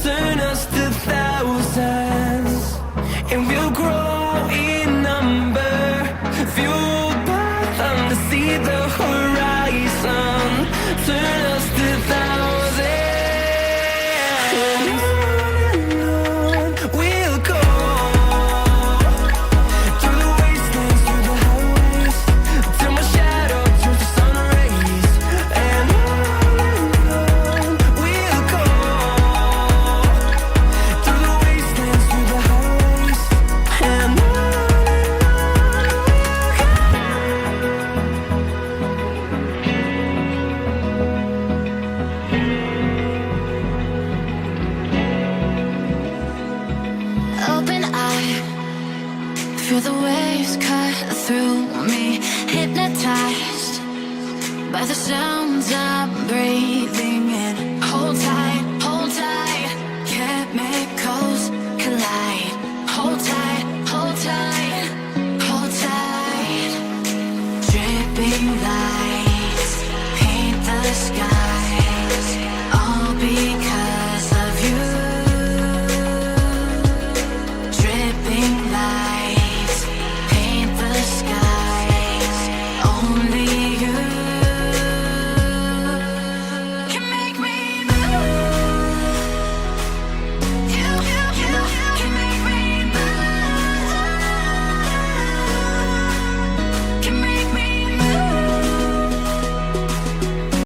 turn us to thousands, and we'll grow in number, fueled by thunder, see the horizon, turn us to thousands. And on we'll go, through the wastelands, through the highways, till my shadow turns to sun rays. And on we'll go, through the wastelands, through the highways. And on Open eye, feel the waves cut through me, hypnotized by the sounds I'm breathing in. Hold tight, chemicals collide. Hold tight, hold tight, hold tight. Dripping light.